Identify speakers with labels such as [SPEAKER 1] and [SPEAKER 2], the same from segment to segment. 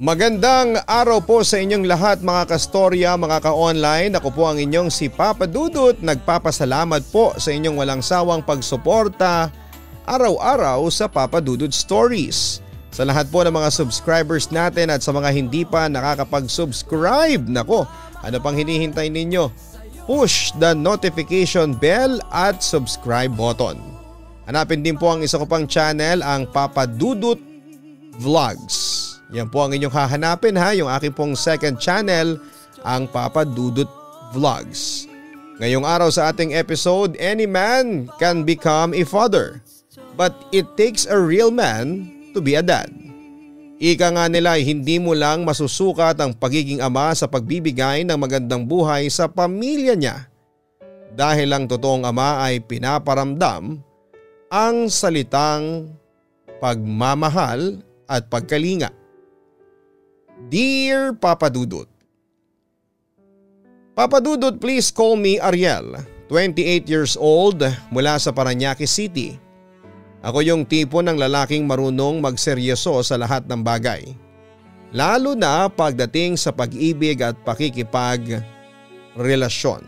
[SPEAKER 1] Magandang araw po sa inyong lahat mga kastorya, mga ka-online. Ako po ang inyong si Papa Dudut. Nagpapasalamat po sa inyong walang sawang pagsuporta araw-araw sa Papa Dudut Stories. Sa lahat po ng mga subscribers natin at sa mga hindi pa nakakapag-subscribe, nako, ano pang hinihintay ninyo? Push the notification bell at subscribe button. Hanapin din po ang isa ko pang channel, ang Papa Dudut Vlogs. Yan po ang inyong hahanapin ha, yung aking pong second channel, ang Papa Dudut Vlogs. Ngayong araw sa ating episode, any man can become a father, but it takes a real man to be a dad. Ika nga nila, hindi mo lang masusukat ang pagiging ama sa pagbibigay ng magandang buhay sa pamilya niya. Dahil ang totoong ama ay pinaparamdam ang salitang pagmamahal at pagkalinga. Dear Papa Dudut, Papa Dudut, please call me Ariel, 28 years old, mula sa Parañaque City. Ako yung tipo ng lalaking marunong magseryoso sa lahat ng bagay, lalo na pagdating sa pag-ibig at pakikipag-relasyon.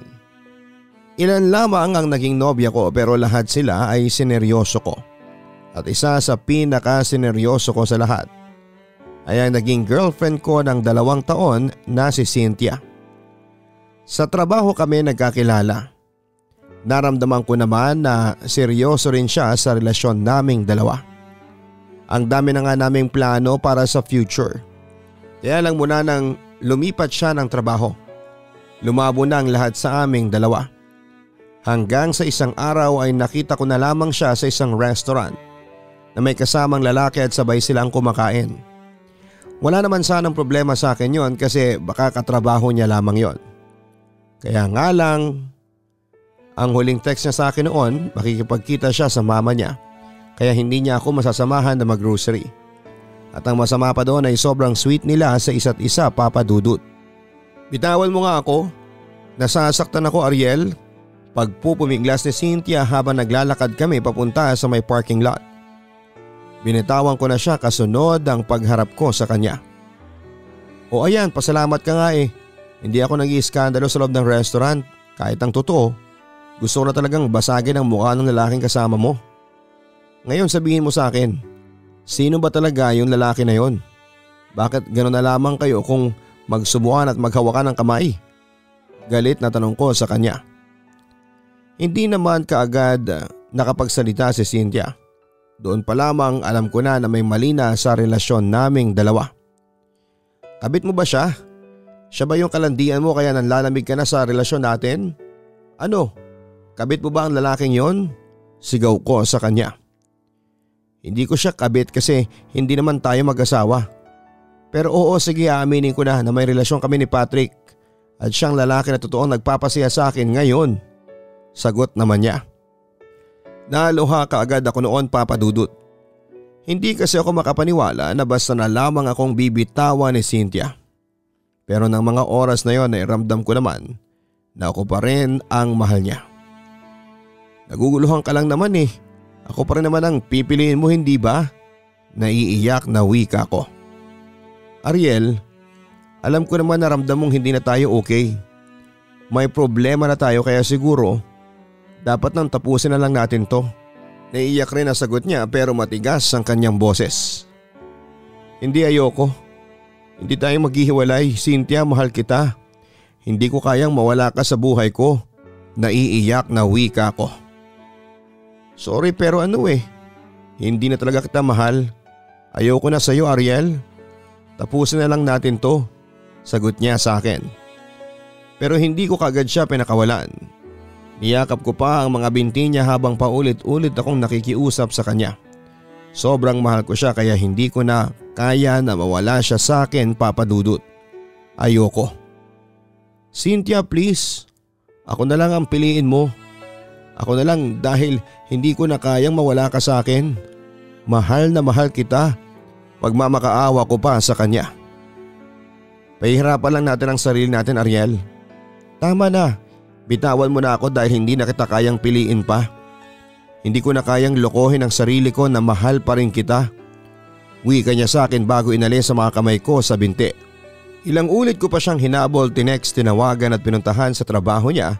[SPEAKER 1] Ilan lamang ang naging nobya ko pero lahat sila ay sineryoso ko. At isa sa pinaka-sineryoso ko sa lahat ay ang naging girlfriend ko ng 2 taon na si Cynthia. Sa trabaho kami nagkakilala. Naramdaman ko naman na seryoso rin siya sa relasyon naming dalawa. Ang dami na nga naming plano para sa future. Kaya lang muna nang lumipat siya ng trabaho, lumabo na ang lahat sa aming dalawa. Hanggang sa isang araw ay nakita ko na lamang siya sa isang restaurant na may kasamang lalaki at sabay silang kumakain. Wala naman sanang problema sa akin yon kasi baka katrabaho niya lamang yon. Kaya nga lang, ang huling text niya sa akin noon, makikipagkita siya sa mama niya. Kaya hindi niya ako masasamahan na mag-grocery. At ang masama pa doon ay sobrang sweet nila sa isa't isa, Papa Dudut. Bitawan mo nga ako. Nasasaktan ako, Ariel. Pagpupumiglas ni Cynthia habang naglalakad kami papunta sa may parking lot. Binitawan ko na siya kasunod ang pagharap ko sa kanya. O ayan, pasalamat ka nga eh. Hindi ako nag-iiskandalo sa loob ng restaurant. Kahit ang totoo, gusto ko na talagang basagin ang mukha ng lalaking kasama mo. Ngayon sabihin mo sa akin, sino ba talaga yung lalaki na yon? Bakit gano'n na lamang kayo kung magsubukan at maghawakan ng kamay? Galit na tanong ko sa kanya. Hindi naman kaagad nakapagsalita si Cynthia. Doon pa lamang alam ko na may mali na sa relasyon naming dalawa. Kabit mo ba siya? Siya ba yung kalandian mo kaya nanlalamig ka na sa relasyon natin? Ano? Kabit mo ba ang lalaking yon? Sigaw ko sa kanya. Hindi ko siya kabit kasi hindi naman tayo mag-asawa. Pero oo, sige, aaminin ko na may relasyon kami ni Patrick at siyang lalaki na totoong nagpapasaya sa akin ngayon. Sagot naman niya. Naluha kaagad ako noon, Papa Dudut. Hindi kasi ako makapaniwala na basta na lamang akong bibitawan ni Cynthia. Pero ng mga oras na yon ay ramdam ko naman na ako pa rin ang mahal niya. Naguguluhan ka lang naman eh. Ako pa rin naman ang pipiliin mo, hindi ba? Naiiyak na wika ko. Ariel, alam ko naman na ramdam mong hindi na tayo okay. May problema na tayo kaya siguro dapat nang tapusin na lang natin to. Naiiyak rin ang sagot niya pero matigas ang kanyang boses. Hindi, ayoko. Hindi tayo maghihiwalay. Cynthia, mahal kita. Hindi ko kayang mawala ka sa buhay ko. Naiiyak na wika ko. Sorry pero hindi na talaga kita mahal. Ayoko na sa'yo, Ariel. Tapusin na lang natin to. Sagot niya sa akin. Pero hindi ko kagad siya pinakawalan. Niyakap ko pa ang mga binti niya habang paulit-ulit akong nakikiusap sa kanya. Sobrang mahal ko siya kaya hindi ko na kaya na mawala siya sa akin, Papa Dudut. Ayoko. Cynthia, please. Ako na lang ang piliin mo. Ako na lang dahil hindi ko na kayang mawala ka sa akin. Mahal na mahal kita. Pagmamakaawa ko pa sa kanya. Pahihirapan lang natin ang sarili natin, Ariel. Tama na. Bitawan mo na ako dahil hindi na kita kayang piliin pa. Hindi ko na kayang lokohin ang sarili ko na mahal pa rin kita. Wika niya sa akin bago inalis sa mga kamay ko sa binti. Ilang ulit ko pa siyang hinabol, tinext, tinawagan at pinuntahan sa trabaho niya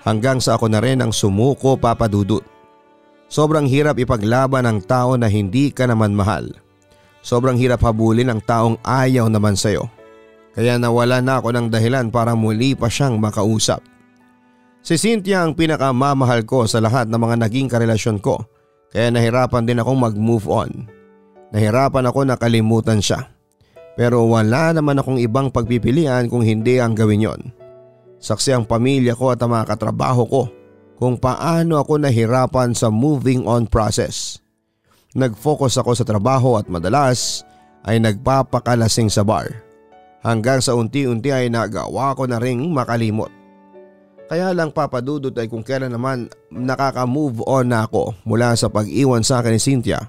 [SPEAKER 1] hanggang sa ako na rin ang sumuko, Papa Dudut. Sobrang hirap ipaglaban ang tao na hindi ka naman mahal. Sobrang hirap habulin ang taong ayaw naman sa'yo. Kaya nawala na ako ng dahilan para muli pa siyang makausap. Si Cynthia ang pinakamamahal ko sa lahat ng mga naging karelasyon ko, kaya nahirapan din akong mag-move on. Nahirapan ako na kalimutan siya. Pero wala naman akong ibang pagpipilian kung hindi ang gawin yon. Saksi ang pamilya ko at ang mga katrabaho ko kung paano ako nahirapan sa moving on process. Nag-focus ako sa trabaho at madalas ay nagpapakalasing sa bar. Hanggang sa unti-unti ay nagawa ko na ring makalimot. Kaya lang, Papa Dudut, ay kung kailan naman nakaka-move on na ako mula sa pag-iwan sa akin ni Cynthia,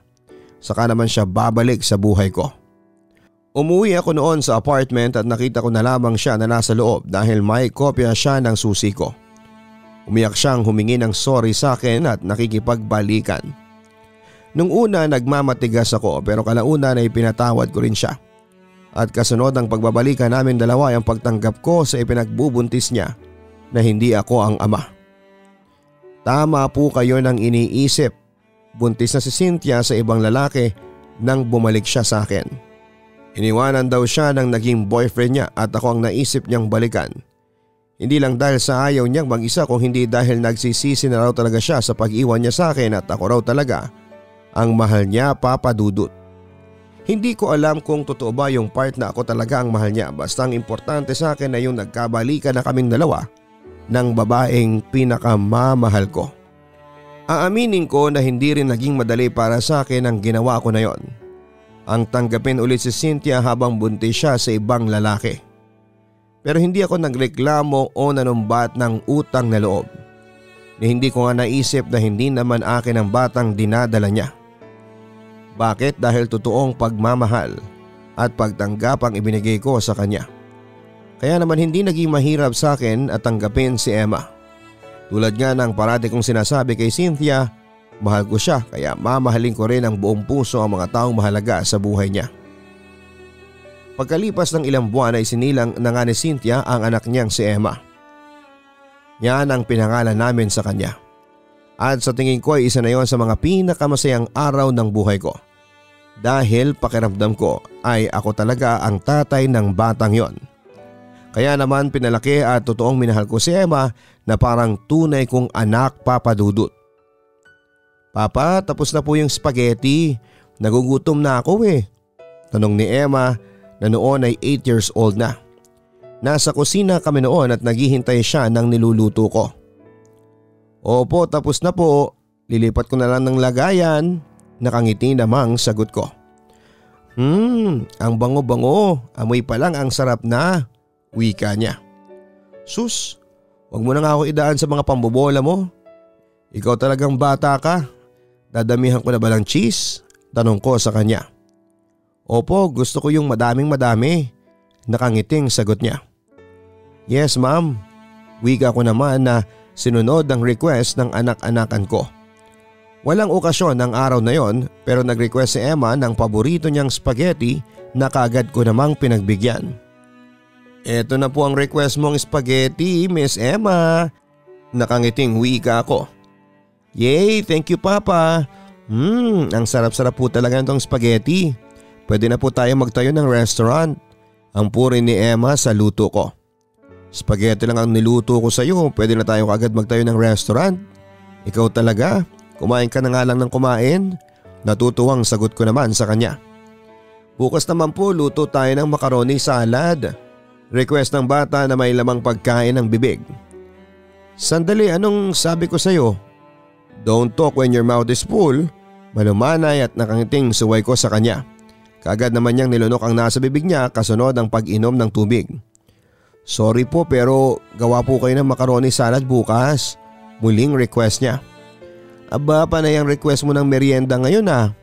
[SPEAKER 1] saka naman siya babalik sa buhay ko. Umuwi ako noon sa apartment at nakita ko na lamang siya na nasa loob dahil may kopya siya ng susi ko. Umiyak siyang humingi ng sorry sa akin at nakikipagbalikan. Nung una nagmamatigas ako pero kalaunan ay pinatawad ko rin siya. At kasunod ng pagbabalikan namin dalawa ay ang pagtanggap ko sa ipinagbubuntis niya na hindi ako ang ama. Tama po kayo ng iniisip. Buntis na si Cynthia sa ibang lalaki nang bumalik siya sa akin. Iniwanan daw siya ng naging boyfriend niya at ako ang naisip niyang balikan. Hindi lang dahil sa ayaw niyang mag-isa kung hindi dahil nagsisisi na raw talaga siya sa pag-iwan niya sa akin at ako raw talaga ang mahal niya, Papa Dudut. Hindi ko alam kung totoo ba yung part na ako talaga ang mahal niya, basta ang importante sa akin ay yung nagkabalikan na kaming dalawa ng babaeng pinakamamahal ko. Aaminin ko na hindi rin naging madali para sa akin ang ginawa ko na yon. Ang tanggapin ulit si Cynthia habang buntis siya sa ibang lalaki. Pero hindi ako nagreklamo o nanumbat ng utang na loob. Hindi ko nga naisip na hindi naman akin ang batang dinadala niya. Bakit? Dahil totoong pagmamahal at pagtanggap ang ibinigay ko sa kanya. Kaya naman hindi naging mahirap sa akin at tanggapin si Emma. Tulad nga ng parati kong sinasabi kay Cynthia, mahal ko siya kaya mamahalin ko rin ang buong puso ang mga taong mahalaga sa buhay niya. Pagkalipas ng ilang buwan ay sinilang na nga ni Cynthia ang anak niyang si Emma. Yan ang pinangalan namin sa kanya. At sa tingin ko ay isa na yon sa mga pinakamasayang araw ng buhay ko. Dahil pakiramdam ko ay ako talaga ang tatay ng batang yon. Kaya naman pinalaki at totoong minahal ko si Emma na parang tunay kong anak, Papa Dudut. Papa, tapos na po yung spaghetti. Nagugutom na ako eh. Tanong ni Emma na noon ay 8 years old na. Nasa kusina kami noon at naghihintay siya ng niluluto ko. Opo, tapos na po. Lilipat ko na lang ng lagayan. Nakangiti namang sagot ko. Ang bango-bango. Amoy pa lang ang sarap na. Wika niya. Sus, wag mo na nga ako idaan sa mga pambobola mo. Ikaw talagang bata ka. Dadamihan ko na ba ng cheese? Tanong ko sa kanya. Opo, gusto ko yung madaming-madami. Nakangiting sagot niya. Yes ma'am. Wika ko naman na sinunod ang request ng anak-anakan ko. Walang okasyon ng araw na yon pero nag-request si Emma ng paborito niyang spaghetti na kaagad ko namang pinagbigyan. Eto na po ang request mong spaghetti, Miss Emma. Nakangiting wika ako. Yay, thank you Papa. Ang sarap-sarap po talaga nitong spaghetti. Pwede na po tayo magtayo ng restaurant. Ang puri ni Emma sa luto ko. Spaghetti lang ang niluto ko sa iyo, pwede na tayo agad magtayo ng restaurant. Ikaw talaga, kumain ka na nga lang ng kumain. Natutuwang sagot ko naman sa kanya. Bukas naman po luto tayo ng macaroni salad. Request ng bata na may lamang pagkain ng bibig. Sandali, anong sabi ko sa iyo? Don't talk when your mouth is full. Malumanay at nakangiting suway ko sa kanya. Kaagad naman niyang nilunok ang nasa bibig niya kasunod ang pag-inom ng tubig. Sorry po pero gawa po kayo ng macaroni salad bukas. Muling request niya. Aba, panay ang request mo ng merienda ngayon ah.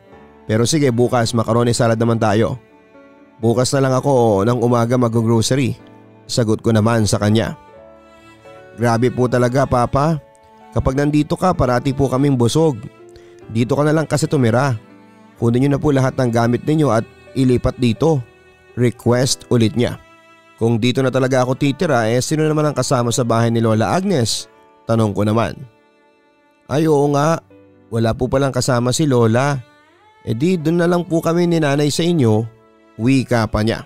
[SPEAKER 1] Pero sige, bukas macaroni salad naman tayo. Bukas na lang ako ng umaga mag-grocery. Sagot ko naman sa kanya. Grabe po talaga Papa. Kapag nandito ka parati po kaming busog. Dito ka na lang kasi tumira. Kunin niyo na po lahat ng gamit ninyo at ilipat dito. Request ulit niya. Kung dito na talaga ako titira sino naman ang kasama sa bahay ni Lola Agnes? Tanong ko naman. Ay oo nga, wala po palang kasama si Lola. Di doon na lang po kami ni nanay sa inyo. Wika pa niya.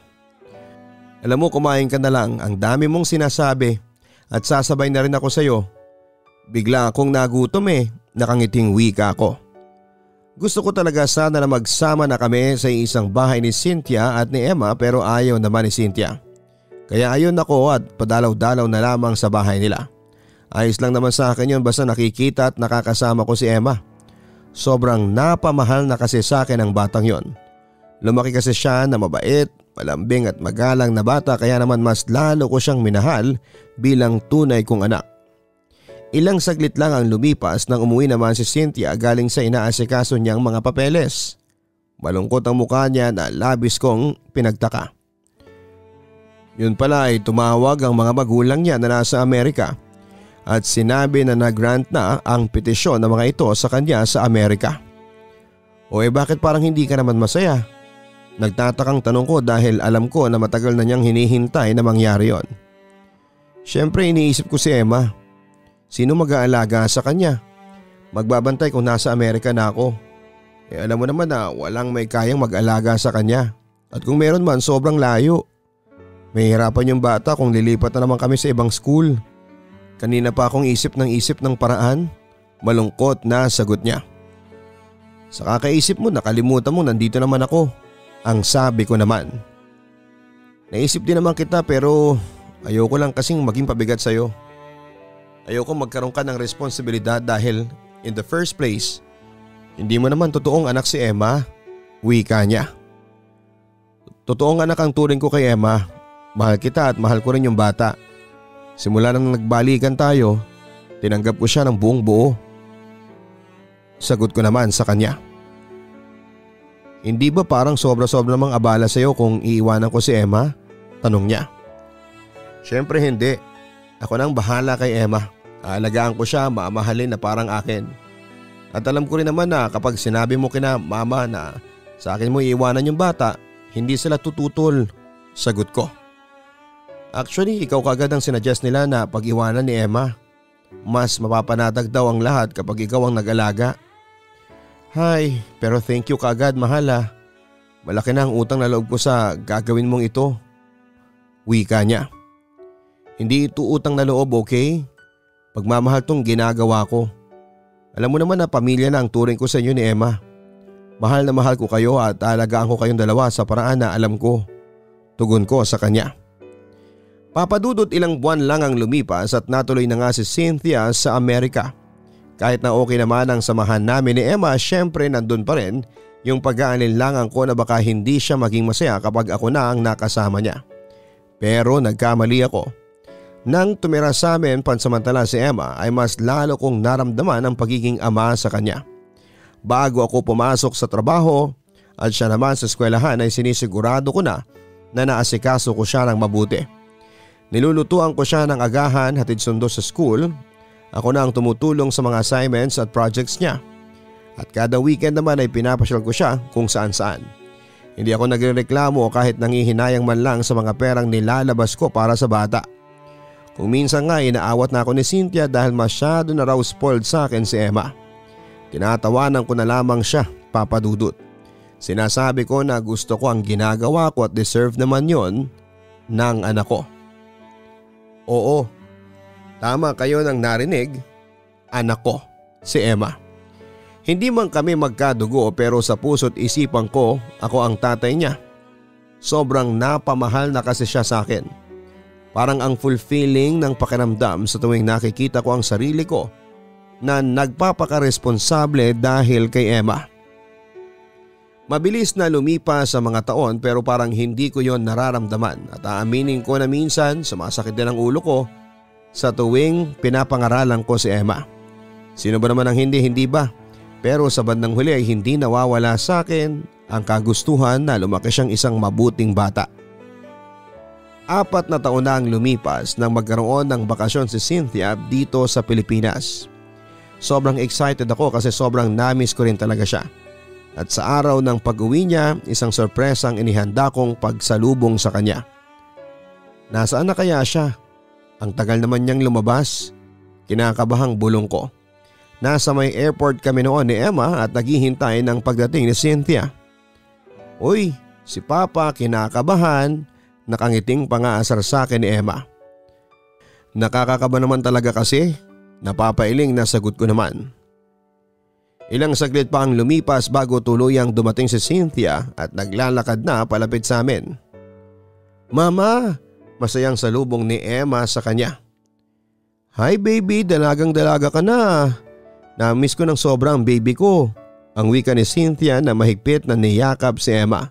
[SPEAKER 1] Alam mo kumain ka na lang, ang dami mong sinasabi at sasabay na rin ako sa iyo. Bigla akong nagutom nakangiting wika ko. Gusto ko talaga sana na magsama na kami sa isang bahay ni Cynthia at ni Emma pero ayaw naman ni Cynthia. Kaya ayon ako at padalaw-dalaw na lamang sa bahay nila. Ayos lang naman sa akin yun basta nakikita at nakakasama ko si Emma. Sobrang napamahal na kasi sa akin ang batang yon. Lumaki kasi siya na mabait, malambing at magalang na bata kaya naman mas lalo ko siyang minahal bilang tunay kong anak. Ilang saglit lang ang lumipas nang umuwi naman si Cynthia galing sa inaasikaso niyang mga papeles. Malungkot ang mukha niya na labis kong pinagtaka. Yun pala ay tumawag ang mga magulang niya na nasa Amerika at sinabi na nag-grant na ang petisyon ng mga ito sa kanya sa Amerika. O bakit parang hindi ka naman masaya? Nagtatakang tanong ko dahil alam ko na matagal na niyang hinihintay na mangyari yon. Siyempre iniisip ko si Emma. Sino mag-aalaga sa kanya? Magbabantay kung nasa Amerika na ako. Alam mo naman na walang may kayang mag-alaga sa kanya. At kung meron man sobrang layo. May hirapan yung bata kung lilipat na naman kami sa ibang school. Kanina pa akong isip ng paraan. Malungkot na sagot niya. Sa kakaisip mo nakalimutan mo nandito naman ako. Ang sabi ko naman. Naisip din naman kita pero ayoko lang kasing maging pabigat sa'yo. Ayoko magkaroon ka ng responsibilidad dahil in the first place, hindi mo naman totoong anak si Emma. Wika niya. Totoong anak ang turing ko kay Emma. Mahal kita at mahal ko rin yung bata. Simula nang nagbalikan tayo, tinanggap ko siya ng buong buo. Sagot ko naman sa kanya. Hindi ba parang sobra-sobra namang abala sa'yo kung iiwanan ko si Emma? Tanong niya. Siyempre hindi. Ako nang bahala kay Emma. Aalagaan ko siya, mamahalin na parang akin. At alam ko rin naman na kapag sinabi mo kina mama na sa akin mo iiwanan yung bata, hindi sila tututol. Sagot ko. Actually, ikaw kagad ang sinuggest nila na pag-iwanan ni Emma. Mas mapapanatag daw ang lahat kapag ikaw ang nag-alaga. Hay, pero thank you kagad mahal. Malaki na ang utang na loob ko sa gagawin mong ito. Wika niya. Hindi ito utang na loob, okay? Pagmamahal tong ginagawa ko. Alam mo naman na pamilya na ang turing ko sa inyo ni Emma. Mahal na mahal ko kayo at alagaan ko kayong dalawa sa paraan na alam ko. Tugon ko sa kanya. Papadudot ilang buwan lang ang lumipas at natuloy na nga si Cynthia sa Amerika. Kahit na okay naman ang samahan namin ni Emma, syempre nandun pa rin yung pag-aalinlangan ko na baka hindi siya maging masaya kapag ako na ang nakasama niya. Pero nagkamali ako. Nang tumira sa amin pansamantala si Emma ay mas lalo kong naramdaman ang pagiging ama sa kanya. Bago ako pumasok sa trabaho at siya naman sa eskwelahan ay sinisigurado ko na naasikaso ko siya ng mabuti. Nilulutuan ko siya ng agahan hatid sundo sa school. Ako na ang tumutulong sa mga assignments at projects niya. At kada weekend naman ay pinapasyal ko siya kung saan saan. Hindi ako nagrereklamo kahit nangihinayang man lang sa mga perang nilalabas ko para sa bata. Kung minsan nga inaawat na ako ni Cynthia dahil masyado na raw spoiled sa akin si Emma. Tinatawanan ko na lamang siya, papadudot. Sinasabi ko na gusto ko ang ginagawa ko at deserve naman yon ng anak ko. Oo, tama kayo nang narinig, anak ko, si Emma. Hindi man kami magkadugo pero sa puso't isipan ko ako ang tatay niya. Sobrang napamahal na kasi siya sa akin. Parang ang fulfilling ng pakiramdam sa tuwing nakikita ko ang sarili ko na nagpapakaresponsable dahil kay Emma. Mabilis na lumipas sa mga taon pero parang hindi ko yon nararamdaman at aaminin ko na minsan sumasakit din ang ulo ko sa tuwing pinapangaralan ko si Emma. Sino ba naman ang hindi ba? Pero sa bandang huli ay hindi nawawala sa akin ang kagustuhan na lumaki siyang isang mabuting bata. 4 na taon na ang lumipas nang magkaroon ng bakasyon si Cynthia dito sa Pilipinas. Sobrang excited ako kasi sobrang namiss ko rin talaga siya. At sa araw ng pag-uwi niya, isang sorpresang inihanda kong pagsalubong sa kanya. Nasaan na kaya siya? Ang tagal naman niyang lumabas. Kinakabahang bulong ko. Nasa may airport kami noon ni Emma at naghihintay ng pagdating ni Cynthia. Uy, si Papa kinakabahan, nakangiting pangaasar sa akin ni Emma. Nakakakaba naman talaga kasi, napapailing na sagot ko naman. Ilang saglit pa ang lumipas bago tuluyang dumating si Cynthia at naglalakad na palapit sa amin. Mama, masayang salubong ni Emma sa kanya. Hi baby, dalagang dalaga ka na. Na-miss ko ng sobrang baby ko. Ang wika ni Cynthia na mahigpit na niyakap si Emma.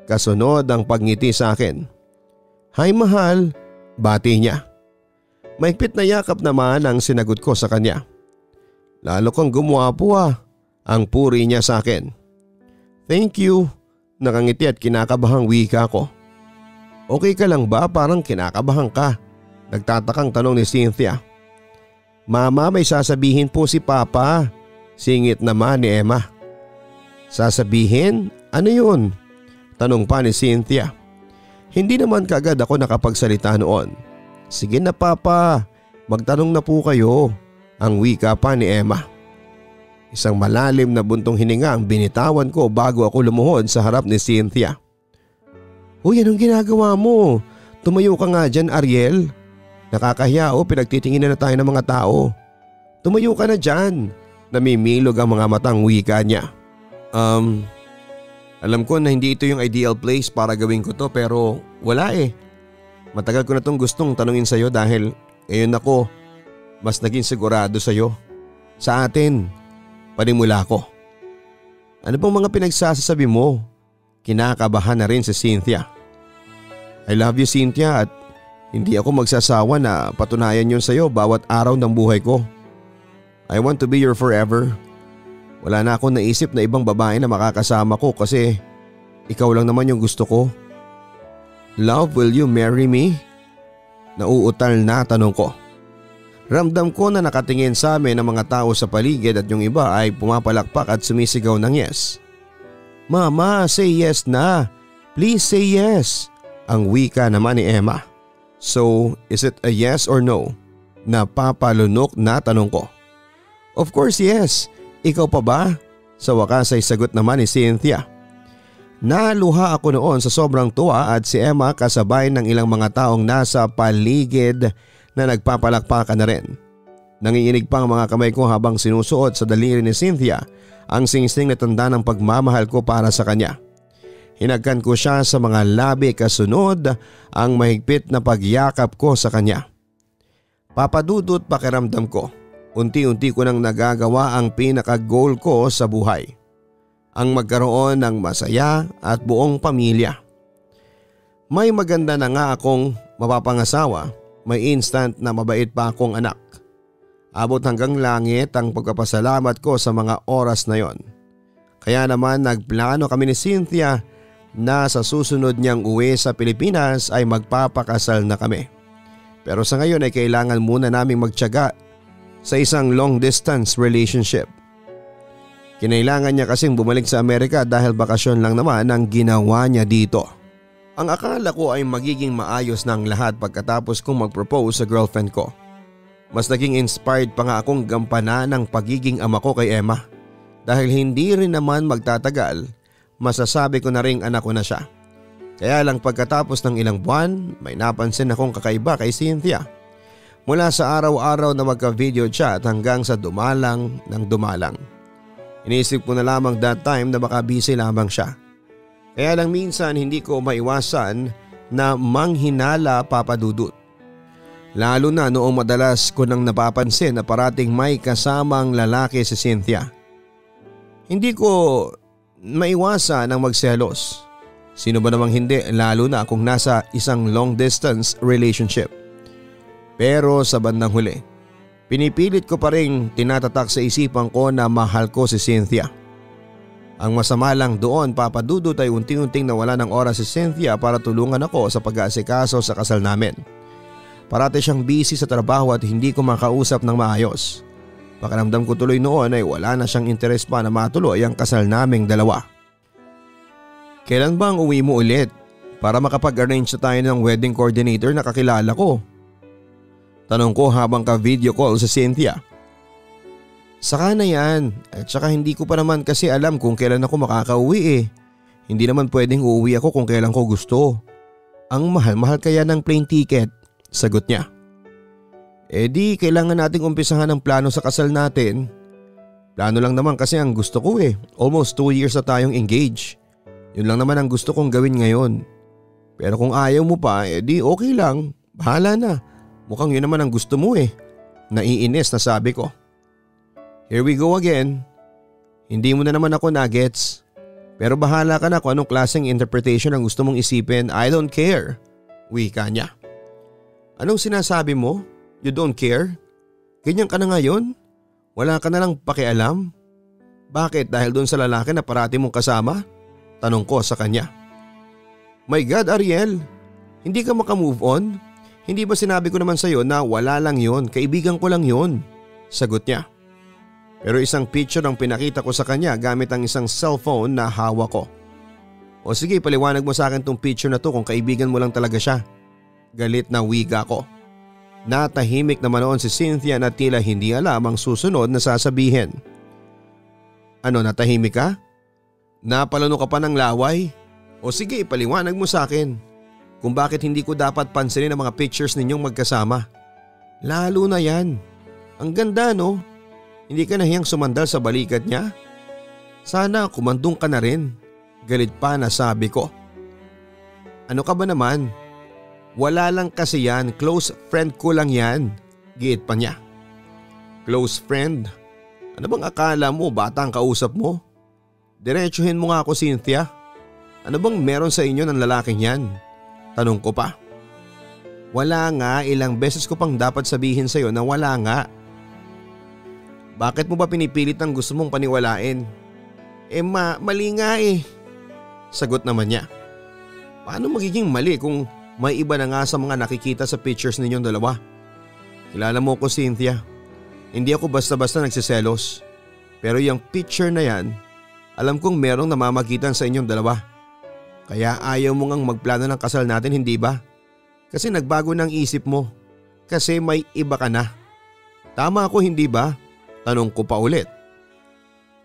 [SPEAKER 1] Kasunod ang pagngiti sa akin. Hi mahal, bati niya. Mahigpit na yakap naman ang sinagot ko sa kanya. Lalo kang gumwapo ang puri niya sa akin. Thank you, nakangiti at kinakabahang wika ko. Okay ka lang ba? Parang kinakabahan ka. Nagtatakang tanong ni Cynthia. Mama, may sasabihin po si Papa. Singit naman ni Emma. Sasabihin? Ano yun? Tanong pa ni Cynthia. Hindi naman kaagad ako nakapagsalita noon. Sige na Papa, magtanong na po kayo. Ang wika pa ni Emma. Isang malalim na buntong hininga ang binitawan ko bago ako lumuhod sa harap ni Cynthia. Uy, anong ginagawa mo? Tumayo ka nga dyan, Ariel. Nakakahiya pinagtitinginan na tayo ng mga tao. Tumayo ka na dyan. Namimilog ang mga matang wika niya. Alam ko na hindi ito yung ideal place para gawin ko to pero wala Matagal ko na tong gustong tanungin sa'yo dahil ngayon ako mas naging sigurado sa'yo. Sa atin, panimula ko. Ano bang mga pinagsasabi mo? Kinakabahan na rin si Cynthia. I love you Cynthia at hindi ako magsasawa na patunayan yun sa'yo bawat araw ng buhay ko. I want to be your forever. Wala na akong naisip na ibang babae na makakasama ko kasi ikaw lang naman yung gusto ko. Love, will you marry me? Nauutal na tanong ko. Ramdam ko na nakatingin sa amin ang mga tao sa paligid at yung iba ay pumapalakpak at sumisigaw ng yes. Mama, say yes na. Please say yes. Ang wika naman ni Emma. So, is it a yes or no? Napapalunok na tanong ko. Of course yes. Ikaw pa ba? Sa wakas ay sagot naman ni Cynthia. Naluha ako noon sa sobrang tuwa at si Emma kasabay ng ilang mga taong nasa paligid na nagpapalakpakan na rin. Nanginginig pa ang mga kamay ko habang sinusuot sa daliri ni Cynthia ang singsing na tanda ng pagmamahal ko para sa kanya. Hinagkan ko siya sa mga labi kasunod ang mahigpit na pagyakap ko sa kanya. Papadudot pakiramdam ko. Unti-unti ko nang nagagawa ang pinaka-goal ko sa buhay. Ang magkaroon ng masaya at buong pamilya. May maganda na nga akong mapapangasawa. May instant na mabait pa akong anak. Abot hanggang langit ang pagpapasalamat ko sa mga oras na yon. Kaya naman nagplano kami ni Cynthia na sa susunod niyang uwi sa Pilipinas ay magpapakasal na kami. Pero sa ngayon ay kailangan muna naming magtiyaga sa isang long distance relationship. Kinailangan niya kasing bumalik sa Amerika dahil bakasyon lang naman ang ginawa niya dito. Ang akala ko ay magiging maayos na ang lahat pagkatapos kong mag-propose sa girlfriend ko. Mas naging inspired pa nga akong gampanan ng pagiging ama ko kay Emma. Dahil hindi rin naman magtatagal, masasabi ko na ring anak ko na siya. Kaya lang pagkatapos ng ilang buwan, may napansin akong kakaiba kay Cynthia. Mula sa araw-araw na magka-video chat hanggang sa dumalang ng dumalang. Iniisip ko na lamang that time na baka busy lamang siya. Kaya lang minsan hindi ko maiwasan na manghinala papadudot. Lalo na noong madalas ko nang napapansin na parating may kasamang lalaki si Cynthia. Hindi ko maiwasan ang magselos. Sino ba namang hindi, lalo na kung nasa isang long distance relationship. Pero sa bandang huli, pinipilit ko pa rin tinatatak sa isipan ko na mahal ko si Cynthia. Ang masama lang doon papadudot ay unti-unting nawala ng oras si Cynthia para tulungan ako sa pag-aasikaso sa kasal namin. Parati siyang busy sa trabaho at hindi ko makausap ng maayos. Pakiramdam ko tuloy noon ay wala na siyang interes pa na matuloy ang kasal naming dalawa. Kailan ba ang uwi mo ulit para makapag-arrange na tayo ng wedding coordinator na kakilala ko? Tanong ko habang ka-video call sa Cynthia. Saka na yan, at saka hindi ko pa naman kasi alam kung kailan ako makakauwi eh. Hindi naman pwedeng uuwi ako kung kailan ko gusto. Ang mahal-mahal kaya ng plane ticket, sagot niya. Eh di kailangan nating umpisahan ang plano sa kasal natin. Plano lang naman kasi ang gusto ko eh. Almost 2 years na tayong engaged. Yun lang naman ang gusto kong gawin ngayon. Pero kung ayaw mo pa, eh di okay lang. Bahala na. Mukhang yun naman ang gusto mo eh. Naiinis na sabi ko. Here we go again. Hindi mo na naman ako nagets. Pero bahala ka na kung anong klaseng interpretation ang gusto mong isipin. I don't care. Wika niya. Anong sinasabi mo? You don't care? Ganyan ka na ngayon? Wala ka na lang pakialam? Bakit? Dahil doon sa lalaki na parati mong kasama? Tanong ko sa kanya. My God, Ariel. Hindi ka makamove on? Hindi ba sinabi ko naman sa'yo na wala lang yon, kaibigan ko lang yon? Sagot niya. Pero isang picture ang pinakita ko sa kanya gamit ang isang cellphone na hawak ko. O sige, paliwanag mo sa akin tong picture na to kung kaibigan mo lang talaga siya. Galit na wiga ko. Natahimik naman noon si Cynthia na tila hindi alam ang susunod na sasabihin. Ano, natahimik ka? Napalano ka pa ng laway? O sige, ipaliwanag mo sa akin kung bakit hindi ko dapat pansinin ang mga pictures ninyong magkasama. Lalo na yan. Ang ganda no? Hindi ka nahiyang sumandal sa balikat niya? Sana kumandong ka na rin. Galit pa na sabi ko. Ano ka ba naman? Wala lang kasi yan, close friend ko lang yan. Giit pa niya. Close friend? Ano bang akala mo, bata ang kausap mo? Diretsuhin mo nga ako, Cynthia. Ano bang meron sa inyo ng lalaking yan? Tanong ko pa. Wala nga, ilang beses ko pang dapat sabihin sa'yo na wala nga. Bakit mo ba pinipilit ang gusto mong paniwalain? Eh mali nga eh. Sagot naman niya. Paano magiging mali kung may iba na nga sa mga nakikita sa pictures ninyong dalawa? Kilala mo ko, Cynthia. Hindi ako basta-basta nagsiselos. Pero yung picture na yan, alam kong merong namamagitan sa inyong dalawa. Kaya ayaw mo ngang magplano ng kasal natin, hindi ba? Kasi nagbago ng isip mo. Kasi may iba ka na. Tama ako, hindi ba? Tanong ko pa ulit.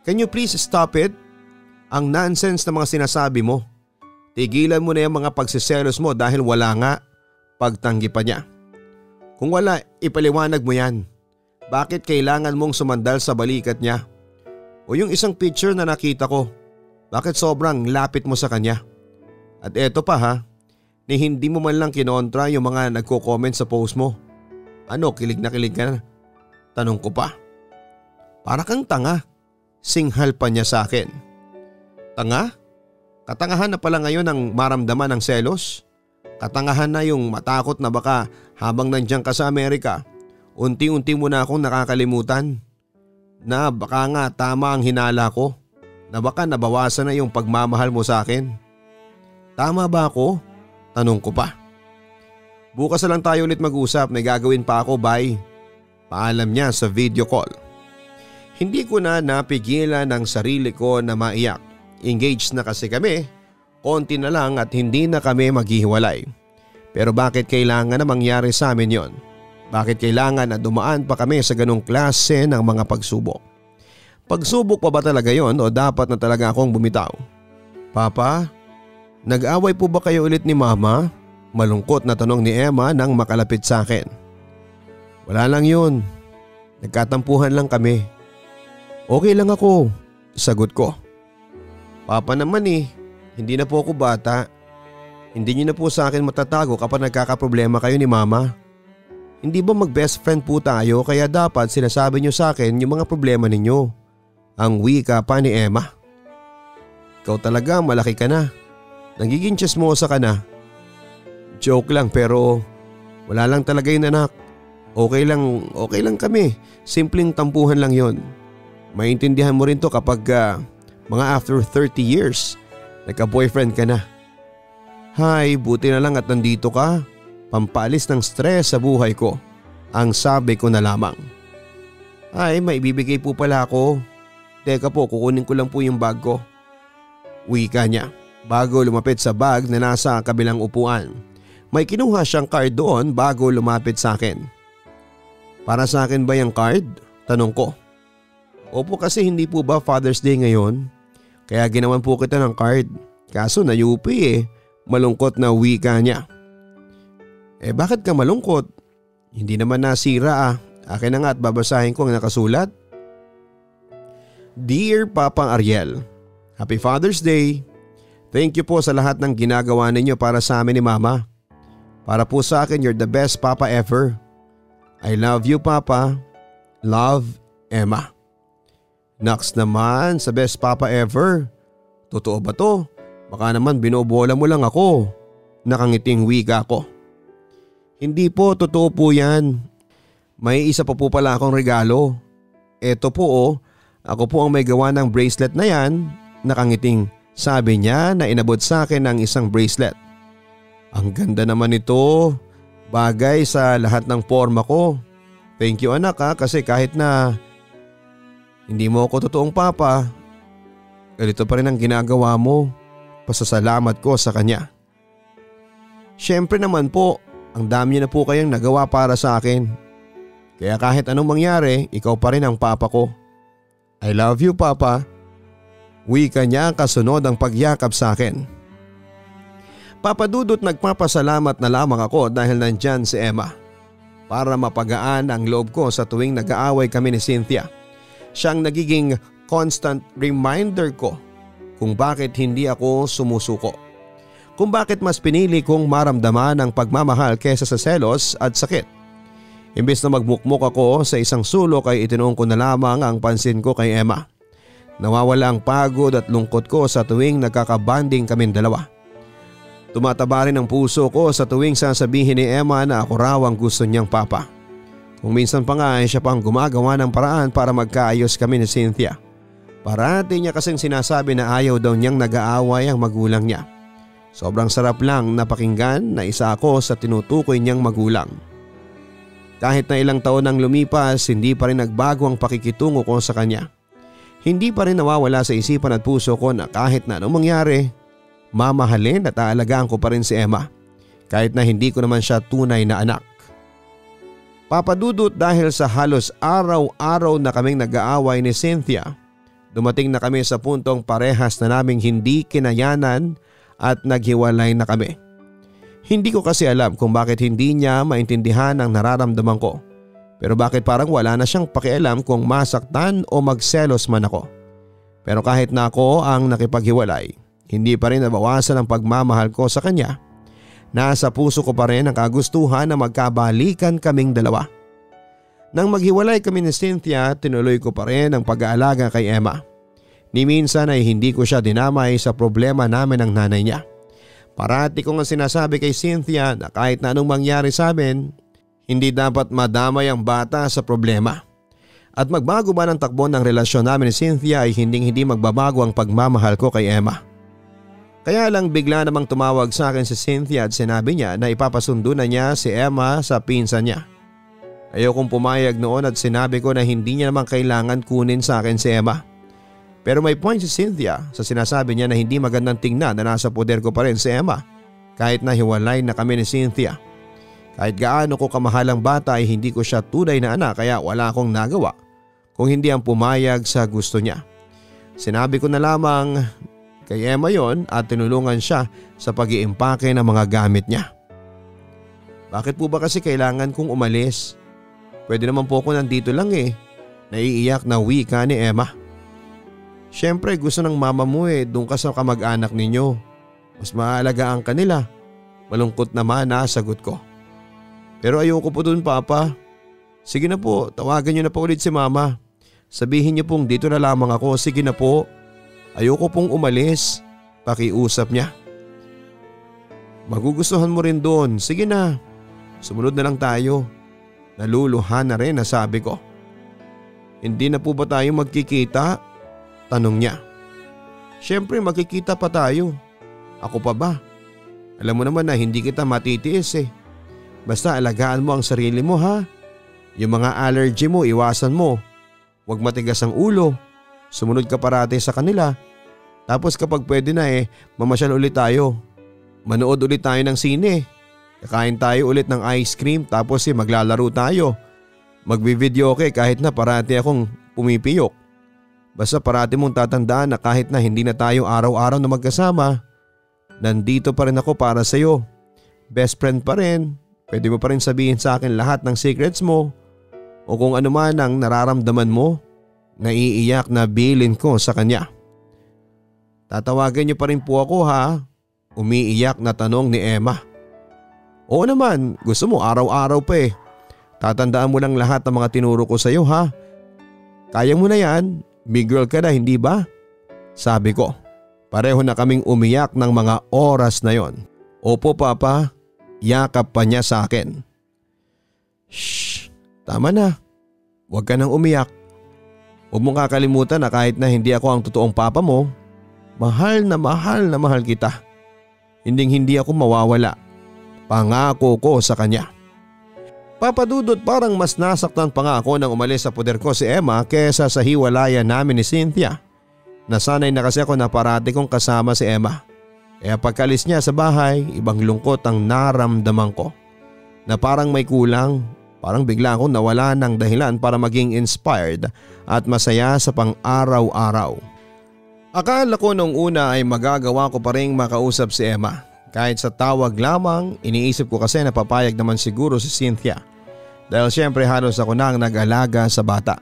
[SPEAKER 1] Can you please stop it? Ang nonsense na mga sinasabi mo. Tigilan mo na yung mga pagsiselos mo dahil wala nga. Pagtanggi pa niya. Kung wala, ipaliwanag mo yan. Bakit kailangan mong sumandal sa balikat niya? O yung isang picture na nakita ko, bakit sobrang lapit mo sa kanya? At eto pa ha, ni hindi mo man lang kinontra yung mga nagko-comment sa post mo. Ano, kilig na kilig ka na? Tanong ko pa. Para kang tanga. Singhal pa niya sa akin. Tanga? Katangahan na pala ngayon ang maramdaman ng selos? Katangahan na yung matakot na baka habang nandiyan ka sa Amerika, unti-unti mo na akong nakakalimutan? Na baka nga tama ang hinala ko? Na baka nabawasan na yung pagmamahal mo sa akin? Tama ba ako? Tanong ko pa. Bukas na lang tayo ulit mag-usap, may gagawin pa ako, bye. Paalam niya sa video call. Hindi ko na napigilan ang sarili ko na maiyak. Engaged na kasi kami, konti na lang at hindi na kami maghihiwalay. Pero bakit kailangan na mangyari sa amin yon? Bakit kailangan na dumaan pa kami sa ganong klase ng mga pagsubok? Pagsubok pa ba talaga yon o dapat na talaga akong bumitaw? Papa, nag-away po ba kayo ulit ni Mama? Malungkot na tanong ni Emma nang makalapit sa akin. Wala lang yun. Nagkatampuhan lang kami. Okay lang ako, sagot ko. Papa naman eh, hindi na po ako bata. Hindi niyo na po sa akin matatago kapag nagkakaproblema kayo ni Mama. Hindi ba mag-best friend po tayo kaya dapat sinasabi niyo sa akin yung mga problema ninyo? Ang wika pa ni Emma. Ikaw talaga, malaki ka na. Nagiging chismosa ka na. Joke lang pero wala lang talaga yun, anak. Okay lang kami. Simpleng tampuhan lang yon. Maintindihan mo rin to kapag mga after 30 years, nagka-boyfriend ka na. Hay, buti na lang at nandito ka. Pampalis ng stress sa buhay ko. Ang sabi ko na lamang. Ay, maibibigay po pala ako. Teka po, kukunin ko lang po yung bag ko. Wika niya bago lumapit sa bag na nasa kabilang upuan. May kinuha siyang card doon bago lumapit sa akin. Para sa akin ba yung card? Tanong ko. Opo, kasi hindi po ba Father's Day ngayon? Kaya ginawan po kita ng card. Kaso na-UP Malungkot na wika niya. Bakit ka malungkot? Hindi naman nasira. Akin na nga at babasahin ko ang nakasulat. Dear Papang Ariel, Happy Father's Day. Thank you po sa lahat ng ginagawa ninyo para sa amin ni Mama. Para po sa akin, you're the best Papa ever. I love you, Papa. Love, Emma. Naks naman sa best Papa ever. Totoo ba to? Baka naman binobola mo lang ako. Nakangiting wika ko. Hindi po, totoo po yan. May isa pa po pala akong regalo. Eto po ako po ang may gawa ng bracelet na yan. Nakangiting sabi niya na inabot sa akin ng isang bracelet. Ang ganda naman ito. Bagay sa lahat ng forma ko. Thank you anak kasi kahit na hindi mo ako totoong papa, ganito pa rin ang ginagawa mo. Pasasalamat ko sa kanya. Siyempre naman po, ang dami niyo na po kayong nagawa para sa akin. Kaya kahit anong mangyari, ikaw pa rin ang papa ko. I love you, Papa. Wika niya kasunod ang pagyakap sa akin. Papa Dudut, nagpapasalamat na lamang ako dahil nandyan si Emma. Para mapagaan ang loob ko sa tuwing nag-aaway kami ni Cynthia. Siyang nagiging constant reminder ko kung bakit hindi ako sumusuko. Kung bakit mas pinili kong maramdaman ang pagmamahal kesa sa selos at sakit. Imbes na magmukmok ako sa isang sulok ay itinuong ko na lamang ang pansin ko kay Emma. Nawawala ang pagod at lungkot ko sa tuwing nagkakabanding kaming dalawa. Tumataba rin ang puso ko sa tuwing sasabihin ni Emma na ako raw ang gusto niyang papa. Kung minsan pa nga ay siya pang gumagawa ng paraan para magkaayos kami ni Cynthia. Parati niya kasing sinasabi na ayaw daw niyang nag-aaway ang magulang niya. Sobrang sarap lang napakinggan na isa ako sa tinutukoy niyang magulang. Kahit na ilang taon nang lumipas, hindi pa rin nagbago ang pakikitungo ko sa kanya. Hindi pa rin nawawala sa isipan at puso ko na kahit na anong mangyari, mamahalin at aalagaan ko pa rin si Emma. Kahit na hindi ko naman siya tunay na anak. Papa Dudut, dahil sa halos araw-araw na kaming nag-aaway ni Cynthia, dumating na kami sa puntong parehas na naming hindi kinayanan at naghiwalay na kami. Hindi ko kasi alam kung bakit hindi niya maintindihan ang nararamdaman ko. Pero bakit parang wala na siyang pakialam kung masaktan o magselos man ako. Pero kahit na ako ang nakipaghiwalay, hindi pa rin nabawasan ang pagmamahal ko sa kanya. Nasa puso ko pa rin ang kagustuhan na magkabalikan kaming dalawa. Nang maghiwalay kami ni Cynthia, tinuloy ko pa rin ang pag-aalaga kay Emma. Ni minsan ay hindi ko siya dinamay sa problema namin ng nanay niya. Parati ko nga sinasabi kay Cynthia na kahit na anong mangyari sa amin, hindi dapat madamay ang bata sa problema. At magbago ba ng takbo ng relasyon namin ni Cynthia ay hindi magbabago ang pagmamahal ko kay Emma. Kaya lang bigla namang tumawag sa akin si Cynthia at sinabi niya na ipapasundo na niya si Emma sa pinsan niya. Ayokong pumayag noon at sinabi ko na hindi niya naman kailangan kunin sa akin si Emma. Pero may point si Cynthia sa sinasabi niya na hindi magandang tingnan na nasa poder ko pa rin si Emma kahit na hiwalay na kami ni Cynthia. Kahit gaano ko kamahal ang bata ay hindi ko siya tunay na anak kaya wala akong nagawa kung hindi ang pumayag sa gusto niya. Sinabi ko na lamang kay Emma yon at tinulungan siya sa pag-iimpake ng mga gamit niya. Bakit po ba kasi kailangan kong umalis? Pwede naman po ako nandito lang Naiiyak na wika ni Emma. Siyempre gusto ng mama mo doon ka sa kamag-anak ninyo. Mas maalagaan ka nila. Malungkot naman na sagot ko. Pero ayoko po doon papa. Sige na po, tawagan niyo na po ulit si mama. Sabihin niyo pong dito na lamang ako, sige na po. Ayoko pong umalis. Pakiusap niya. Magugustuhan mo rin doon, sige na. Sumunod na lang tayo. Naluluhan na rin na sabi ko. Hindi na po ba tayo magkikita? Tanong niya. Siyempre magkikita pa tayo. Ako pa ba? Alam mo naman na hindi kita matitiis Basta alagaan mo ang sarili mo ha. Yung mga allergy mo iwasan mo. Huwag matigas ang ulo. Sumunod ka parati sa kanila. Tapos kapag pwede na mamasyal ulit tayo. Manood ulit tayo ng sine. Kakain tayo ulit ng ice cream tapos maglalaro tayo. Magbi-video kahit na parati akong pumipiyok. Basta parati mong tatandaan na kahit na hindi na tayo araw-araw na magkasama, nandito pa rin ako para sa iyo. Best friend pa rin. Pwede mo pa rin sabihin sa akin lahat ng secrets mo o kung ano man ang nararamdaman mo. Naiiyak na bilin ko sa kanya. Tatawagan niyo pa rin po ako ha? Umiiyak na tanong ni Emma. Oo naman, gusto mo araw-araw pa Tatandaan mo lang lahat ng mga tinuro ko sa iyo ha? Kaya mo na yan, big girl ka na hindi ba? Sabi ko. Pareho na kaming umiyak ng mga oras na yon. Opo papa, yakap pa niya sa akin. Shh, tama na. Huwag ka nang umiyak. Huwag mong kakalimutan na kahit na hindi ako ang totoong papa mo, mahal na mahal kita. Hindi ako mawawala. Pangako ko sa kanya. Papadudot parang mas nasaktan pa nga ako nang umalis sa poder ko si Emma kesa sa hiwalayan namin ni Cynthia. Nasanay na kasi ako na parati kong kasama si Emma. Kaya pagkalis niya sa bahay, ibang lungkot ang naramdaman ko. Na parang may kulang, parang bigla akong nawala ng dahilan para maging inspired at masaya sa pang-araw-araw. Akala ko nung una ay magagawa ko pa rin makausap si Emma. Kahit sa tawag lamang, iniisip ko kasi na papayag naman siguro si Cynthia. Dahil siyempre halos ako na ang nag-alaga sa bata.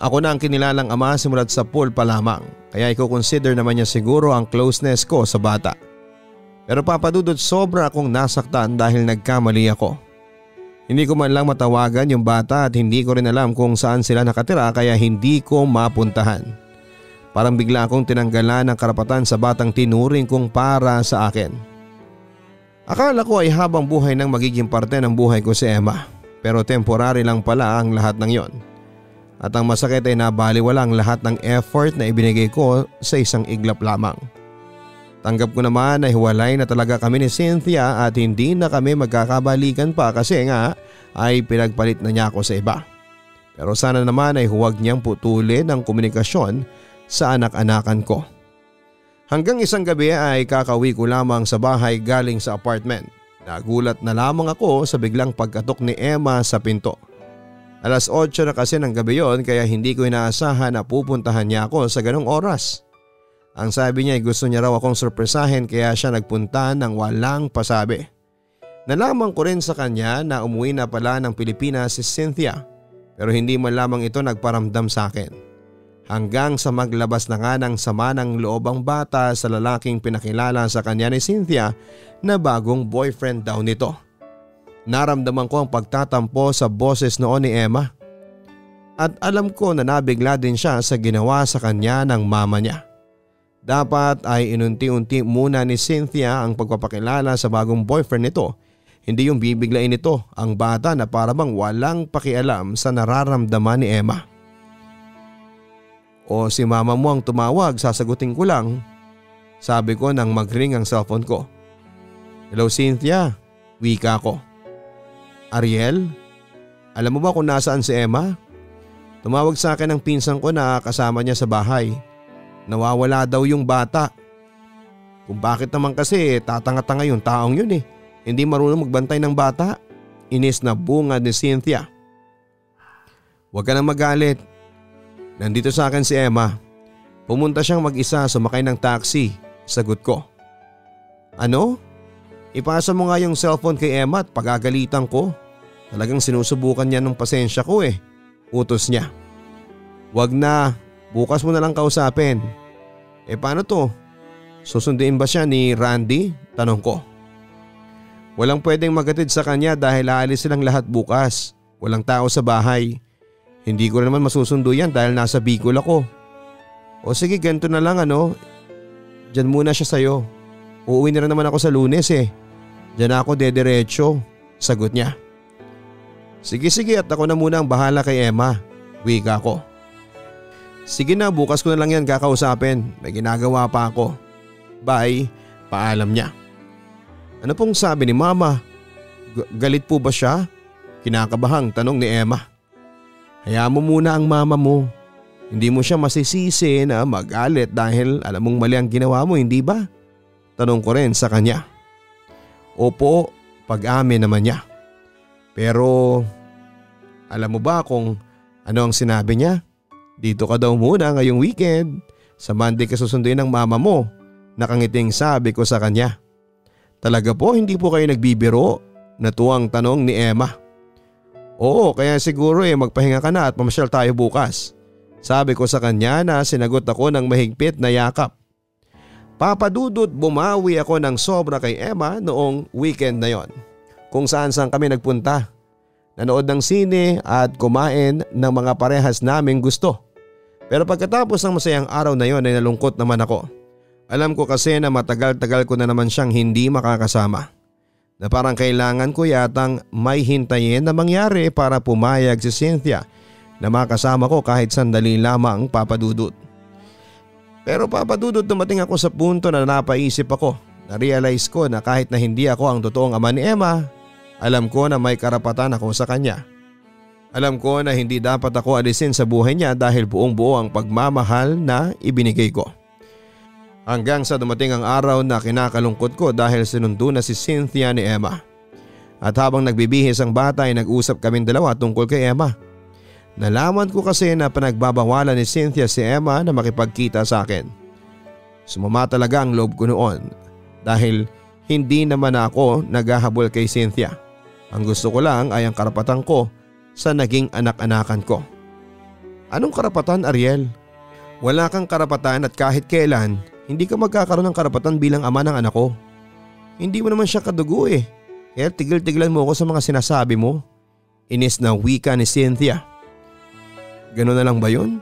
[SPEAKER 1] Ako na ang kinilalang ama simulat sa pool pa lamang, kaya i-consider naman niya siguro ang closeness ko sa bata. Pero papadudod sobra akong nasaktan dahil nagkamali ako. Hindi ko man lang matawagan yung bata at hindi ko rin alam kung saan sila nakatira kaya hindi ko mapuntahan. Parang bigla akong tinanggalan ng karapatan sa batang tinuring kong para sa akin. Akala ko ay habang buhay nang magiging parte ng buhay ko si Emma. Pero temporary lang pala ang lahat ng yon. At ang masakit ay nabaliwala ang lahat ng effort na ibinigay ko sa isang iglap lamang. Tanggap ko naman na hiwalay na talaga kami ni Cynthia at hindi na kami magkakabalikan pa kasi nga ay pinagpalit na niya ako sa iba. Pero sana naman ay huwag niyang putulin ang komunikasyon sa anak-anakan ko. Hanggang isang gabi ay kakauwi ko lamang sa bahay galing sa apartment. Nagulat na lamang ako sa biglang pagkatok ni Emma sa pinto. 8:00 na kasi ng gabi yon kaya hindi ko inaasahan na pupuntahan niya ako sa ganong oras. Ang sabi niya ay gusto niya raw akong surpresahin kaya siya nagpunta ng walang pasabi. Nalaman ko rin sa kanya na umuwi na pala ng Pilipinas si Cynthia pero hindi man lamang ito nagparamdam sa akin. Hanggang sa maglabas na nga ng sama ng loob ang bata sa lalaking pinakilala sa kanya ni Cynthia na bagong boyfriend daw nito. Naramdaman ko ang pagtatampo sa boses noon ni Emma. At alam ko na nabigla din siya sa ginawa sa kanya ng mama niya. Dapat ay inunti-unti muna ni Cynthia ang pagpapakilala sa bagong boyfriend nito. Hindi yung bibiglain nito ang bata na para bang walang pakialam sa nararamdaman ni Emma. O si mama mo ang tumawag, sasagutin ko lang. Sabi ko nang mag-ring ang cellphone ko. Hello Cynthia, wika ko. Ariel, alam mo ba kung nasaan si Emma? Tumawag sa akin ang pinsan ko na kasama niya sa bahay. Nawawala daw yung bata. Kung bakit naman kasi tatanga-tanga yung taong yun Hindi marunong magbantay ng bata. Inis na bunga ni Cynthia. Huwag ka nang magalit. Nandito sa akin si Emma. Pumunta siyang mag-isa, sumakay ng taxi. Sagot ko. Ano? Ipasa mo nga yung cellphone kay Emma at pagagalitan ko. Talagang sinusubukan niya ng pasensya ko Utos niya. Wag na, bukas mo na lang kausapin. Paano to? Susunduin ba siya ni Randy? Tanong ko. Walang pwedeng magatid sa kanya dahil aalis silang lahat bukas. Walang tao sa bahay. Hindi ko naman masusundo yan dahil nasa Bicol ako. O sige, ganito na lang Diyan muna siya sa'yo. Uuwi na rin naman ako sa Lunes Diyan ako dediretso. Sagot niya. Sige at ako na muna ang bahala kay Emma. Wika ko. Sige na, bukas ko na lang yan kakausapin. May ginagawa pa ako. Bye. Paalam niya. Ano pong sabi ni mama? Galit po ba siya? Kinakabahang tanong ni Emma. Hayaan mo muna ang mama mo. Hindi mo siya masisisi na magalit dahil alam mong mali ang ginawa mo, hindi ba? Tanong ko rin sa kanya. Opo, pag-amin naman niya. Pero alam mo ba kung ano ang sinabi niya? Dito ka daw muna ngayong weekend. Sa Monday ka susunduin ng mama mo. Nakangiting sabi ko sa kanya. Talaga po hindi po kayo nagbibiro? Natuwang tanong ni Emma. Oo, kaya siguro magpahinga ka na at mamasyal tayo bukas. Sabi ko sa kanya na sinagot ako ng mahigpit na yakap. Papadudot bumawi ako ng sobra kay Emma noong weekend na yon. Kung saan kami nagpunta. Nanood ng sine at kumain ng mga parehas naming gusto. Pero pagkatapos ng masayang araw na yon ay nalungkot naman ako. Alam ko kasi na matagal-tagal ko na naman siyang hindi makakasama. Na parang kailangan ko yatang may hintayin na mangyari para pumayag si Cynthia na makasama ko kahit sandali lamang, Papadudot. Pero Papadudot, dumating ako sa punto na napaisip ako. Na-realize ko na kahit na hindi ako ang totoong ama ni Emma, alam ko na may karapatan ako sa kanya. Alam ko na hindi dapat ako alisin sa buhay niya dahil buong buo ang pagmamahal na ibinigay ko. Hanggang sa dumating ang araw na kinakalungkot ko dahil sinundo na si Cynthia ni Emma. At habang nagbibihis ang bata ay nag-usap kaming dalawa tungkol kay Emma. Nalaman ko kasi na pinagbabawalan ni Cynthia si Emma na makipagkita sa akin. Sumama talaga ang loob ko noon dahil hindi naman ako naghahabol kay Cynthia. Ang gusto ko lang ay ang karapatan ko sa naging anak-anakan ko. Anong karapatan, Ariel? Wala kang karapatan at kahit kailan hindi ka magkakaroon ng karapatan bilang ama ng anak ko. Hindi mo naman siya kadugo eh. Kaya tigil-tigilan mo ako sa mga sinasabi mo. Inis na wika ni Cynthia. Gano'n na lang ba yun?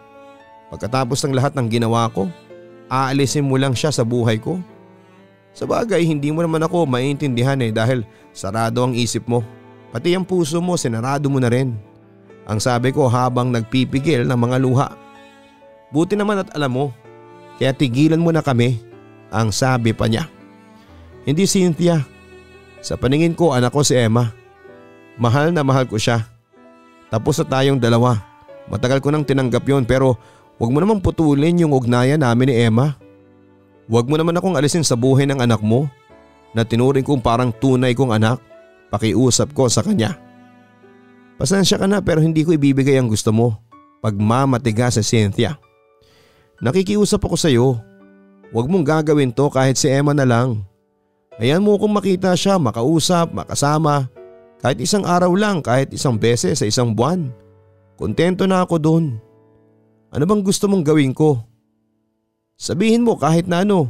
[SPEAKER 1] Pagkatapos ng lahat ng ginawa ko, aalisin mo lang siya sa buhay ko? Sa bagay, hindi mo naman ako maintindihan dahil sarado ang isip mo. Pati ang puso mo, sinarado mo na rin. Ang sabi ko habang nagpipigil ng mga luha. Buti naman at alam mo, kaya tigilan mo na kami, ang sabi pa niya. Hindi, Cynthia. Sa paningin ko, anak ko si Emma. Mahal na mahal ko siya. Tapos na tayong dalawa. Matagal ko nang tinanggap yon pero huwag mo naman putulin yung ugnayan namin ni Emma. Huwag mo naman akong alisin sa buhay ng anak mo na tinuring kong parang tunay kong anak. Pakiusap ko sa kanya. Pasensya ka na pero hindi ko ibibigay ang gusto mo. Pagmamatiga sa Cynthia. Nakikiusap ako sa iyo. Huwag mong gagawin to kahit si Emma na lang. Hayaan mo kung makita siya, makausap, makasama. Kahit isang araw lang, kahit isang beses sa isang buwan. Kontento na ako doon. Ano bang gusto mong gawin ko? Sabihin mo kahit na ano.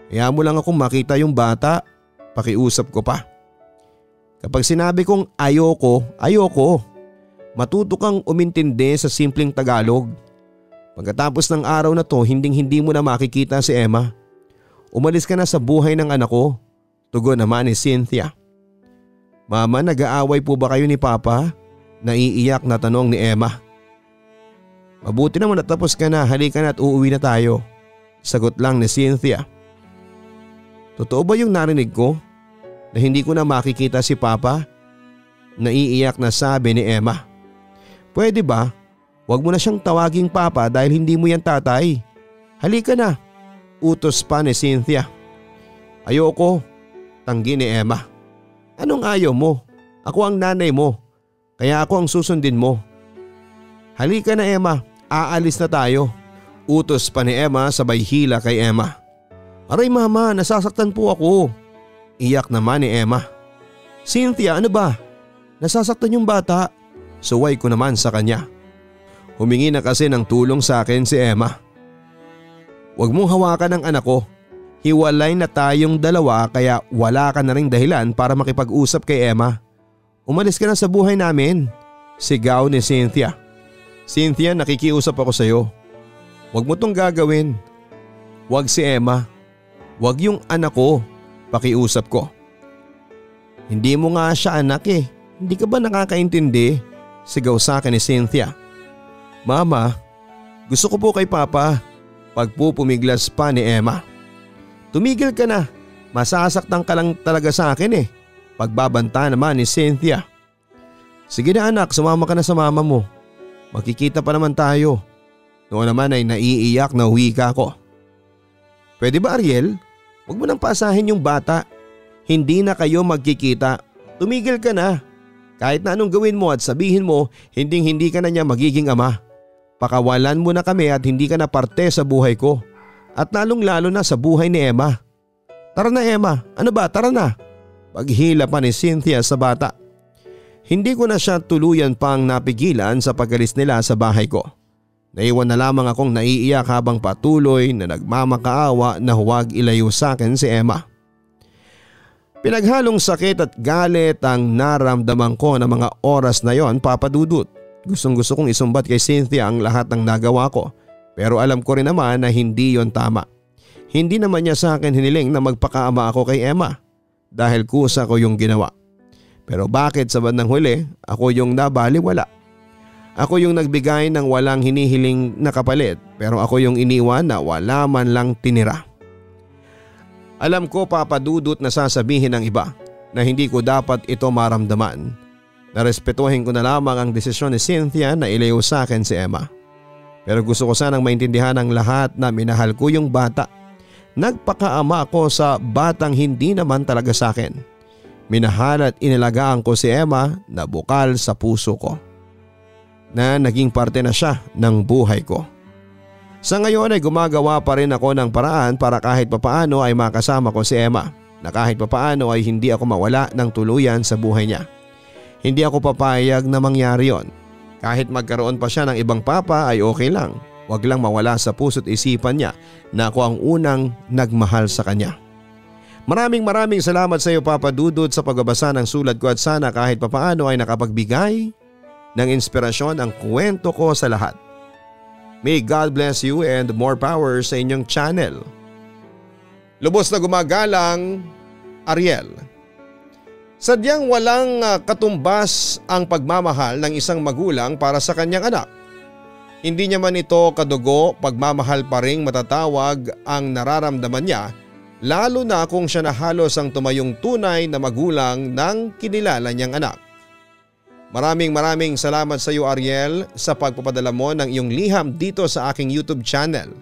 [SPEAKER 1] Hayaan mo lang akong makita yung bata. Pakiusap ko pa. Kapag sinabi kong ayoko, ayoko. Matuto kang umintindi sa simpleng Tagalog. Pagkatapos ng araw na to, hindi mo na makikita si Emma. Umalis ka na sa buhay ng anak ko. Tugon naman ni Cynthia. Mama, nag-aaway po ba kayo ni Papa? Naiiyak na tanong ni Emma. Mabuti naman natapos ka na, halika na at uuwi na tayo. Sagot lang ni Cynthia. Totoo ba yung narinig ko? Na hindi ko na makikita si Papa? Naiiyak na sabi ni Emma. Pwede ba? Huwag mo na siyang tawaging Papa dahil hindi mo yan tatay. Halika na. Utos pa ni Cynthia. Ayoko. Tanggi ni Emma. Anong ayaw mo? Ako ang nanay mo. Kaya ako ang susundin mo. Halika na Emma, aalis na tayo. Utos pa ni Emma sabay hila kay Emma. Aray mama, nasasaktan po ako. Iyak naman ni Emma. Cynthia, ano ba? Nasasaktan yung bata. Suway ko naman sa kanya. Humingi na kasi ng tulong sa akin si Emma. Huwag mong hawakan ang anak ko. Hiwalay na tayong dalawa kaya wala ka na ring dahilan para makipag-usap kay Emma. Umalis ka na sa buhay namin. Sigaw ni Cynthia. Cynthia, nakikiusap ako sa iyo. Huwag mo tong gagawin. Huwag si Emma. Huwag yung anak ko. Pakiusap ko. Hindi mo nga siya anak eh. Hindi ka ba nakakaintindi? Sigaw sa akin ni Cynthia. Mama, gusto ko po kay Papa. Pagpupumiglas pa ni Emma. Tumigil ka na. Masasaktan ka lang talaga sa akin eh. Pagbabanta naman ni Cynthia. Sige na anak, sumama ka na sa mama mo. Magkikita pa naman tayo. Noon naman ay naiiyak na wika ko. Pwede ba Ariel? Huwag mo nang paasahin yung bata. Hindi na kayo magkikita. Tumigil ka na. Kahit na anong gawin mo at sabihin mo, hindi ka na niya magiging ama. Pakawalan mo na kami at hindi ka na parte sa buhay ko. At lalong-lalo na sa buhay ni Emma. Tara na Emma, ano ba? Tara na. Paghila pa ni Cynthia sa bata. Hindi ko na siya tuluyan pang napigilan sa pag-alis nila sa bahay ko. Naiwan na lamang akong naiiyak habang patuloy na nagmamakaawa na huwag ilayo sa akin si Emma. Pinaghalong sakit at galit ang naramdaman ko ng mga oras na yon, Papa Dudut. Gustong-gusto kong isumbat kay Cynthia ang lahat ng nagawa ko, pero alam ko rin naman na hindi yon tama. Hindi naman niya sa akin hiniling na magpakaama ako kay Emma dahil kusa ko yung ginawa. Pero bakit sa bandang huli ako yung nabaliwala? Ako yung nagbigay ng walang hinihiling na kapalit, pero ako yung iniwan na wala man lang tinira. Alam ko Papa Dudut na sasabihin ng iba na hindi ko dapat ito maramdaman. Narespetuhin ko na lamang ang desisyon ni Cynthia na ilayo sa akin si Emma. Pero gusto ko sanang maintindihan ng lahat na minahal ko yung bata. Nagpakaama ako sa batang hindi naman talaga sa akin. Minahal at inalagaan ko si Emma na bukal sa puso ko. Na naging parte na siya ng buhay ko. Sa ngayon ay gumagawa pa rin ako ng paraan para kahit papaano ay makasama ko si Emma. Na kahit papaano ay hindi ako mawala ng tuluyan sa buhay niya. Hindi ako papayag na mangyari yon. Kahit magkaroon pa siya ng ibang papa ay okay lang. Huwag lang mawala sa puso't isipan niya na ako ang unang nagmahal sa kanya. Maraming salamat sa iyo Papa Dudut sa pagbabasa ng sulat ko at sana kahit papaano ay nakapagbigay ng inspirasyon ang kwento ko sa lahat. May God bless you and more power sa inyong channel. Lubos na gumagalang, Ariel. Sadyang walang katumbas ang pagmamahal ng isang magulang para sa kanyang anak. Hindi niya man ito kadugo, pagmamahal pa ring matatawag ang nararamdaman niya, lalo na kung siya na halos ang tumayong tunay na magulang ng kinilala niyang anak. Maraming salamat sa iyo Ariel sa pagpapadala mo ng iyong liham dito sa aking YouTube channel.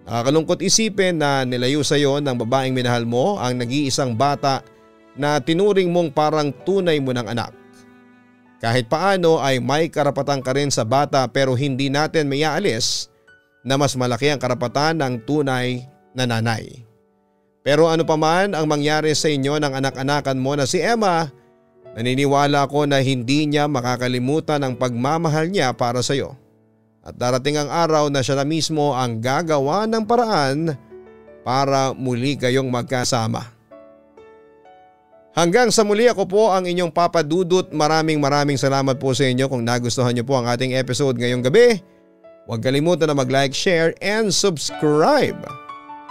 [SPEAKER 1] Nakakalungkot isipin na nilayo sa iyo ng babaeng minahal mo ang nag-iisang bata na tinuring mong parang tunay mo ng anak. Kahit paano ay may karapatan ka rin sa bata pero hindi natin maiaalis na mas malaki ang karapatan ng tunay na nanay. Pero ano pa man ang mangyari sa inyo ng anak-anakan mo na si Emma, naniniwala ako na hindi niya makakalimutan ang pagmamahal niya para sa iyo. At darating ang araw na siya na mismo ang gagawa ng paraan para muli kayong magkasama. Hanggang sa muli, ako po ang inyong Papa Dudut. Maraming salamat po sa inyo. Kung nagustuhan niyo po ang ating episode ngayong gabi, huwag kalimutan na mag-like, share and subscribe.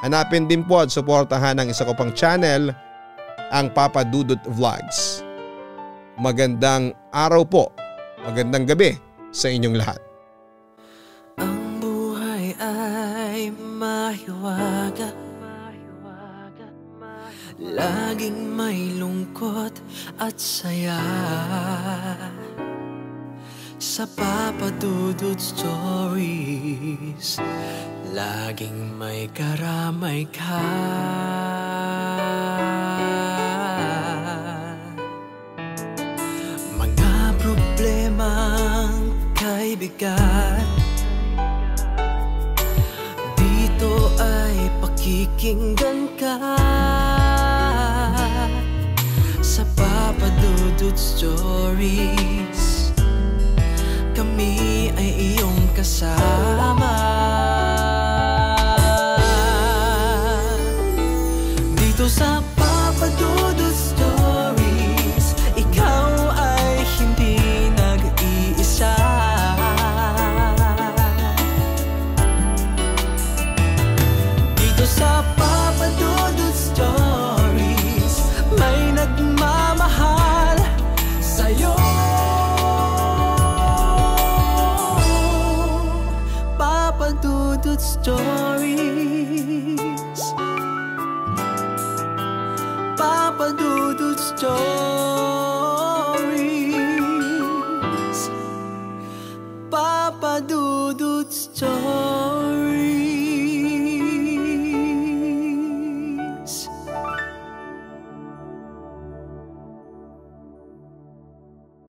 [SPEAKER 1] Hanapin din po at suportahan ang isa ko pang channel, ang Papa Dudut Vlogs. Magandang araw po, magandang gabi sa inyong lahat.
[SPEAKER 2] Ang buhay ay mahiwaga, laging may lungkot at saya. Sa Papa Dudut Stories, laging may karamay ka. Mga problemang kaibigan, dito ay pakikinggan ka. Sa Papa Dudut Stories, kami ay iyong kasama.